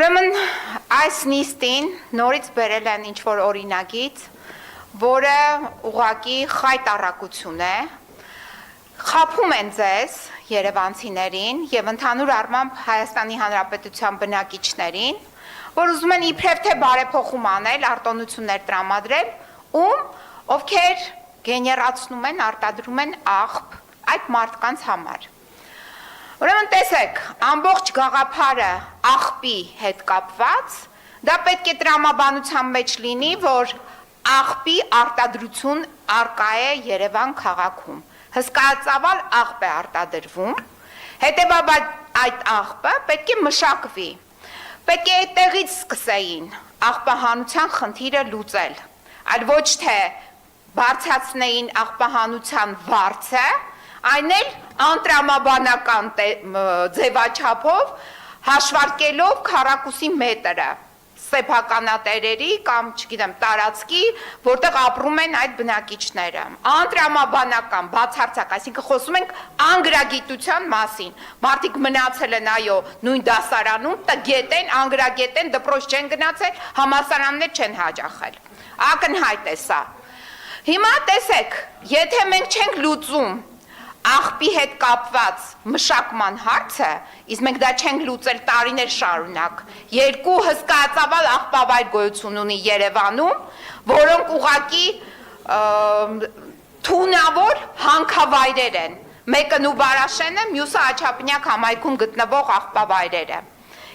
Ուրեմն այս նիստին նորից բերել են ինչ-որ օրինագիծ, որը ուղղակի խայտառակություն է, խաբում են ձեզ երևանցիներին և ընդհանուր առմամբ Հայաստանի Հանրապետության բնակիչներին, որ ուզում են իբրև թե բարեփոխում անել, արտոնություններ տրամադրել, ովքեր գեներացնում են, արտադրում են աղբ այդ մարդկանց համար։ Ուրեմն տեսեք, ամբողջ գաղափարը աղբի հետ կապված, դա պետք է տրամաբանության մեջ լինի, որ աղբի արտադրություն առկա է Երևան քաղաքում։ Հսկայածավալ աղբ է արտադրվում, հետևաբար այդ աղբը պետք է մշակվի, պետք է այդտեղից սկսեին աղբահանության խնդիրը լուծել, այլ ոչ թե բարձրացնեին աղբահանության վարձը, այն էլ անտրամաբանական ձևաչափով հաշվարկելով քառակուսի մետրը սեփականատերերի կամ, չգիտեմ, տարածքի, որտեղ ապրում են այդ բնակիչները, անտրամաբանական, բացարձակ, այսինքն խոսում ենք անգրագիտության մասին, մարդիկ մնացել են, այո, նույն դասարանում, տգետ են, անգրագետ են, դպրոց չեն գնացել, համալսարաններ չեն հաճախել, ակնհայտ է սա։ Հիմա տեսեք, եթե մենք չենք լուծում աղբի հետ կապված մշակման հարցը, իսկ մենք դա չենք լուծել տարիներ շարունակ, երկու հսկայածավալ աղբավայր գոյություն ունի Երևանում, որոնք ուղղակի թունավոր հանքավայրեր են, մեկը Նուբարաշենը, մյուսը Աչափնյակ համայնքում գտնվող աղբավայրերը։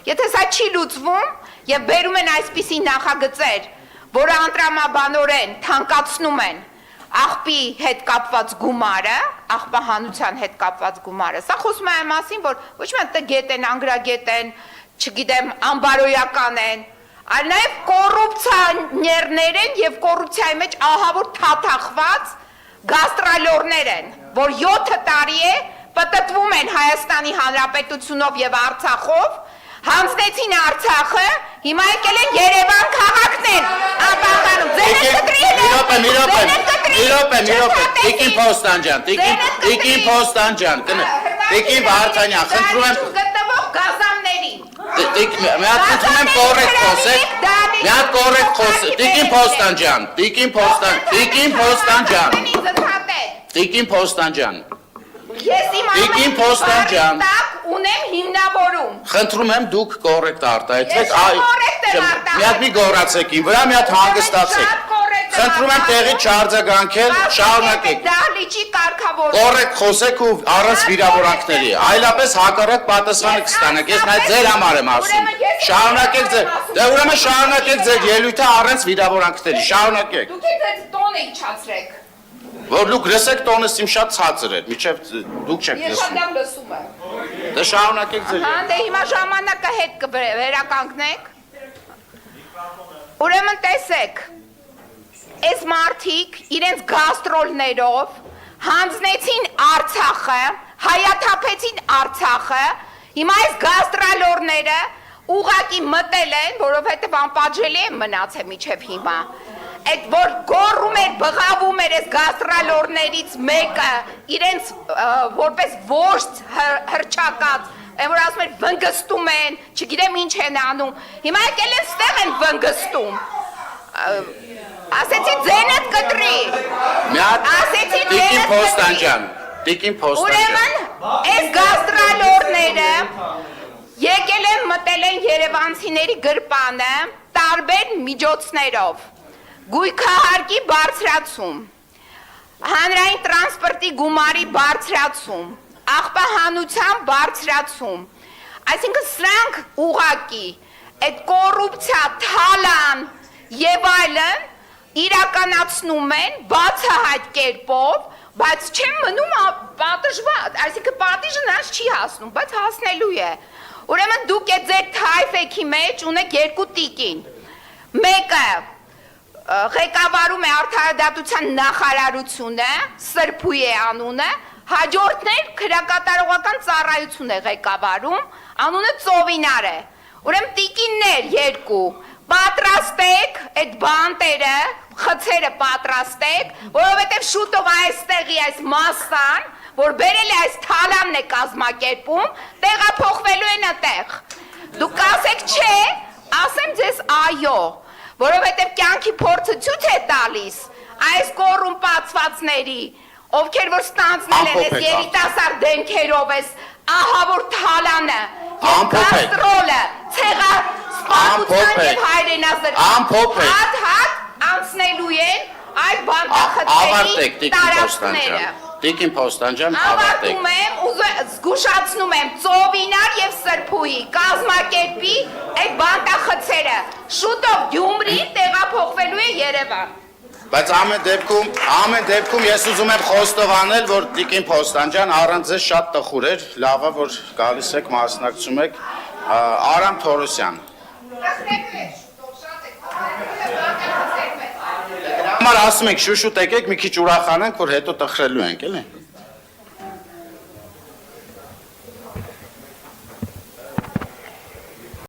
Եթե սա չի լուծվում եւ բերում են այսպիսի նախագծեր, որը անտրամաբանորեն թանկացնում են աղբի հետ կապված գումարը, աղբահանության հետ կապված գումարը, սա խոսում է այն մասին, որ ոչ միայն տգետ են, անգրագետ են, չգիտեմ, անբարոյական են, այլ նաև կոռուպցիաներներ են եւ կոռուպցիայի մեջ ահավոր թաթախված գաստրոլորներ են, որ 7 տարի է պտտվում են Հայաստանի Հանրապետությունով եւ Արցախով, հանձնեցին Արցախը, հիմա եկել են Երևան քաղաքն են ապահանում, ձեր եք կտրիել Տիկին Փոստանջան, Տիկին Փոստանջան, Տիկին Վարդանյան, խնդրում եմ գտնվող գազամներին։ Մի հատ խնդրում եմ կոռեկտ խոսեք, մի հատ կոռեկտ խոսեք, Տիկին Փոստանջան, Ես իմ ամեն տակ ունեմ հիմնավորում։ Խնդրում եմ դուք կոռեկտ արտահայտվեք, Ես կոռեկտ եմ արտահայտվում։ մի հատ մի գոռացեք ինձ վրա, մի հատ հանգստացեք։ Խնդրում եմ տեղից չարձագանքել, շարունակեք։ Դահլիճի կարգավորում։ Կոռեկտ խոսեք ու առանց վիրավորանքների, այլապես հակառակ պատասխանը կստանաք, ես նայ ձեր համար եմ ասում։ Շարունակեք ձեր, դե ուրեմն շարունակեք ձեր ելույթը առանց վիրավորանքների, շարունակեք։ Դուք եք տոնը իջացրեք։ Որ դուք լսեք տոնս իմ շատ ցածր է, միջև դուք չեք Ես շատ լսում։ լավ լսում եմ։ Դե շարունակեք ձեր։ Հա, դե հիմա ժամանակը հետ կվերականգնեք։ Ուրեմն տեսեք, այս մարդիկ իրենց գաստրոլներով հանձնեցին Արցախը, հայաթափեցին Արցախը, հիմա այս գաստրոլորները ուղղակի մտել են, որովհետև անպատժելի են մնացել միջև հիմա։ Այդ որ գոռում էր, բղավում էր այս գաստրոլորներից մեկը իրենց որպես ворց հրճակած, որ ասում էր վնգստում են, չգիտեմ ինչ են անում, հիմա եկել են ստեղ են վնգստում, ասեցի ձենդ կտրի, ասեցի Տիկին Փոստանջան, ուրեմն այս գաստրոլորները եկել են մտել են երևանցիների գրպանը տարբեր միջոցներով, գույքահարկի բարձրացում, հանրային տրանսպորտի գումարի բարձրացում, աղբահանության բարձրացում, այսինքն սրանք ուղղակի այդ կոռուպցիա, թալան եւ այլն իրականացնում են բացահայտ կերպով, բայց չեն մնում պատժված, այսինքն պատիժը նրանց չի հասնում, բայց հասնելու է։ Ուրեմն դուք այդ ձեր թայֆեքի մեջ ունեք երկու տիկին, մեկը ղեկավարում է արդարադատության նախարարությունը, Սրբույ է անունը, հաջորդն էլ քրեակատարողական ծառայություն է ղեկավարում, անունը Ծովինար է։ Ուրեմն տիկիններ երկու, պատրաստեք այդ բանտերը, խցերը պատրաստեք, որովհետև շուտով այստեղի այս մասսան, որ բերել է այս թալանն է կազմակերպում, տեղափոխվելու են այդտեղ։ Դուք կասեք չէ, ասեմ ձեզ այո, որովհետև կյանքի փորձը ցույց է տալիս այս կոռումպացվածների, ովքեր որ ստանձնել են այս երիտասարդ դեմքերով այս ահավոր թալանը, կաստրոլը, ցեղասպանության եւ հայրենասրբության հատ անցնելու են այդ բանտախցերի տարածքները։ Տիկին Փոստանջան, ավարտում եմ, զգուշացնում եմ, ծովինար եւ սրբուհի, կազմակերպի այդ բանտախցերը, շուտով Գյումրի տեղափոխվելու է Երևան։ Բայց ամեն դեպքում ես ուզում եմ խոստովանել, որ Տիկին Փոստանջան առանց ձեզ շատ տխուր էր, լավ է, որ գալիս եք, մասնակցում եք, Արամ Թորոսյան։ Համար ասում ենք շուշուտ եկեք մի քիչ ուրախանանք, որ հետո տխրելու ենք, էլի։